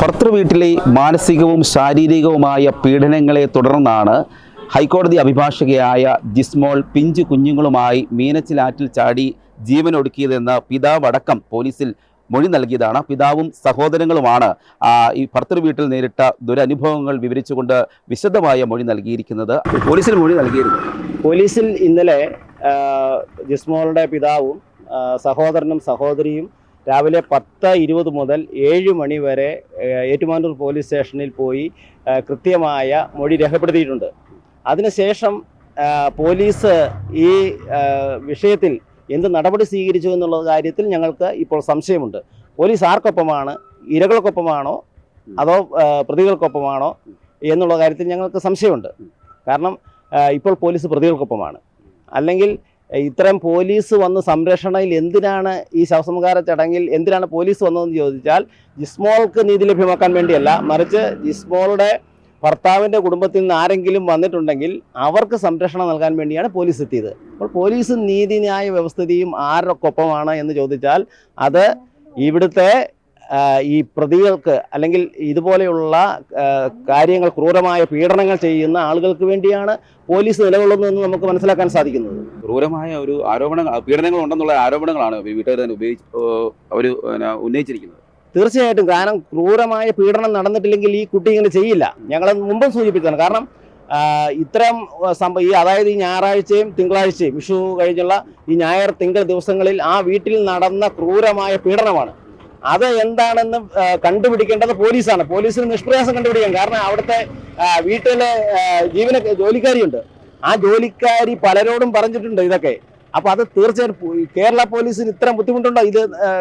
ഭർത്തൃവീട്ടിലെ മാനസികവും ശാരീരികവുമായ പീഡനങ്ങളെ തുടർന്നാണ് ഹൈക്കോടതി അഭിഭാഷകയായ ജിസ്മോൾ പിഞ്ചു കുഞ്ഞുങ്ങളുമായി മീനച്ചിലാറ്റിൽ ചാടി ജീവനൊടുക്കിയതെന്ന് പിതാവടക്കം പോലീസിൽ മൊഴി നൽകിയതാണ്. പിതാവും സഹോദരങ്ങളുമാണ് ഈ ഭർത്തൃവീട്ടിൽ നേരിട്ട ദുരനുഭവങ്ങൾ വിവരിച്ചുകൊണ്ട് വിശദമായ മൊഴി നൽകിയിരിക്കുന്നത്. പോലീസിൽ മൊഴി നൽകിയിരുന്നു. പോലീസിൽ ഇന്നലെ ജിസ്മോളുടെ പിതാവും സഹോദരനും സഹോദരിയും രാവിലെ 10:20 മുതൽ 7 മണി വരെ ഏറ്റുമാനൂർ പോലീസ് സ്റ്റേഷനിൽ പോയി കൃത്യമായ മൊഴി രേഖപ്പെടുത്തിയിട്ടുണ്ട്. അതിനുശേഷം പോലീസ് ഈ വിഷയത്തിൽ എന്ത് നടപടി സ്വീകരിച്ചു എന്നുള്ള കാര്യത്തിൽ ഞങ്ങൾക്ക് ഇപ്പോൾ സംശയമുണ്ട്. പോലീസ് ആർക്കൊപ്പമാണ്, ഇരകൾക്കൊപ്പമാണോ അതോ പ്രതികൾക്കൊപ്പമാണോ എന്നുള്ള കാര്യത്തിൽ ഞങ്ങൾക്ക് സംശയമുണ്ട്. കാരണം ഇപ്പോൾ പോലീസ് പ്രതികൾക്കൊപ്പമാണ്. അല്ലെങ്കിൽ ഇത്തരം പോലീസ് വന്ന് സംരക്ഷണയിൽ എന്തിനാണ് ഈ ശവസംസ്കാര ചടങ്ങിൽ എന്തിനാണ് പോലീസ് വന്നതെന്ന് ചോദിച്ചാൽ ജിസ്മോൾക്ക് നീതി ലഭ്യമാക്കാൻ വേണ്ടിയല്ല, മറിച്ച് ജിസ്മോളുടെ ഭർത്താവിൻ്റെ കുടുംബത്തിൽ നിന്ന് ആരെങ്കിലും വന്നിട്ടുണ്ടെങ്കിൽ അവർക്ക് സംരക്ഷണം നൽകാൻ വേണ്ടിയാണ് പോലീസ് എത്തിയത്. അപ്പോൾ പോലീസ് നീതിന്യായ വ്യവസ്ഥിതിയും ആരൊക്കൊപ്പമാണ് എന്ന് ചോദിച്ചാൽ അത് ഇവിടുത്തെ ഈ പ്രതികൾക്ക് അല്ലെങ്കിൽ ഇതുപോലെയുള്ള കാര്യങ്ങൾ, ക്രൂരമായ പീഡനങ്ങൾ ചെയ്യുന്ന ആളുകൾക്ക് വേണ്ടിയാണ് പോലീസ് നിലകൊള്ളുന്നതെന്ന് നമുക്ക് മനസ്സിലാക്കാൻ സാധിക്കുന്നത്. ക്രൂരമായ ഒരു പീഡനങ്ങൾ ഉണ്ടെന്നുള്ള ആരോപണങ്ങളാണ് വീട്ടുകാർ തന്നെ അവർ ഉന്നയിച്ചിരിക്കുന്നത്. തീർച്ചയായിട്ടും, കാരണം ക്രൂരമായ പീഡനം നടന്നിട്ടില്ലെങ്കിൽ ഈ കുട്ടി ഇങ്ങനെ ചെയ്യില്ല. ഞങ്ങൾ മുമ്പും സൂചിപ്പിച്ചതാണ്. കാരണം ഇത്തരം അതായത് ഈ ഞായറാഴ്ചയും തിങ്കളാഴ്ചയും വിഷു കഴിഞ്ഞുള്ള ഈ ഞായർ തിങ്കൾ ദിവസങ്ങളിൽ ആ വീട്ടിൽ നടന്ന ക്രൂരമായ പീഡനമാണ്. അത് എന്താണെന്ന് കണ്ടുപിടിക്കേണ്ടത് പോലീസാണ്. പോലീസിന് നിഷ്പ്രയാസം കണ്ടുപിടിക്കാം. കാരണം അവിടുത്തെ വീട്ടിലെ ജോലിക്കാരിയുണ്ട്. ആ ജോലിക്കാരി പലരോടും പറഞ്ഞിട്ടുണ്ട് ഇതൊക്കെ. അപ്പൊ അത് തീർച്ചയായിട്ടും കേരള പോലീസിന് ഇത്തരം ബുദ്ധിമുട്ടുണ്ടോ ഇത്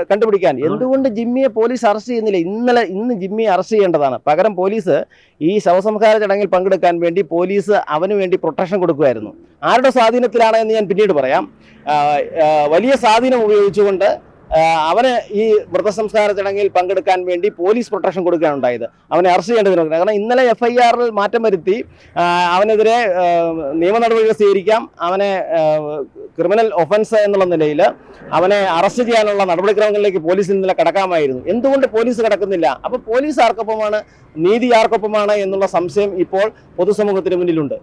കണ്ടുപിടിക്കാൻ? എന്തുകൊണ്ട് ജിമ്മിയെ പോലീസ് അറസ്റ്റ് ചെയ്യുന്നില്ല? ഇന്ന് ജിമ്മിയെ അറസ്റ്റ് ചെയ്യേണ്ടതാണ്. പകരം പോലീസ് ഈ ശവസംസ്കാര ചടങ്ങിൽ പങ്കെടുക്കാൻ വേണ്ടി പോലീസ് അവന് വേണ്ടി പ്രൊട്ടക്ഷൻ കൊടുക്കുമായിരുന്നു. ആരുടെ സ്വാധീനത്തിലാണ് എന്ന് ഞാൻ പിന്നീട് പറയാം. വലിയ സ്വാധീനം ഉപയോഗിച്ചുകൊണ്ട് അവന് ഈ മൃതസംസ്കാര ചടങ്ങിൽ പങ്കെടുക്കാൻ വേണ്ടി പോലീസ് പ്രൊട്ടക്ഷൻ കൊടുക്കുകയാണ് ഉണ്ടായത്. അവനെ അറസ്റ്റ് ചെയ്യേണ്ടതിന്. കാരണം ഇന്നലെ FIR-ൽ മാറ്റം വരുത്തി അവനെതിരെ നിയമ നടപടികൾ സ്വീകരിക്കാം. അവനെ ക്രിമിനൽ ഒഫൻസ് എന്നുള്ള നിലയിൽ അവനെ അറസ്റ്റ് ചെയ്യാനുള്ള നടപടിക്രമങ്ങളിലേക്ക് പോലീസ് ഇന്നലെ കടക്കാമായിരുന്നു. എന്തുകൊണ്ട് പോലീസ് കടക്കുന്നില്ല? അപ്പോൾ പോലീസ് ആർക്കൊപ്പമാണ്, നീതി ആർക്കൊപ്പമാണ് എന്നുള്ള സംശയം ഇപ്പോൾ പൊതുസമൂഹത്തിന് മുന്നിലുണ്ട്.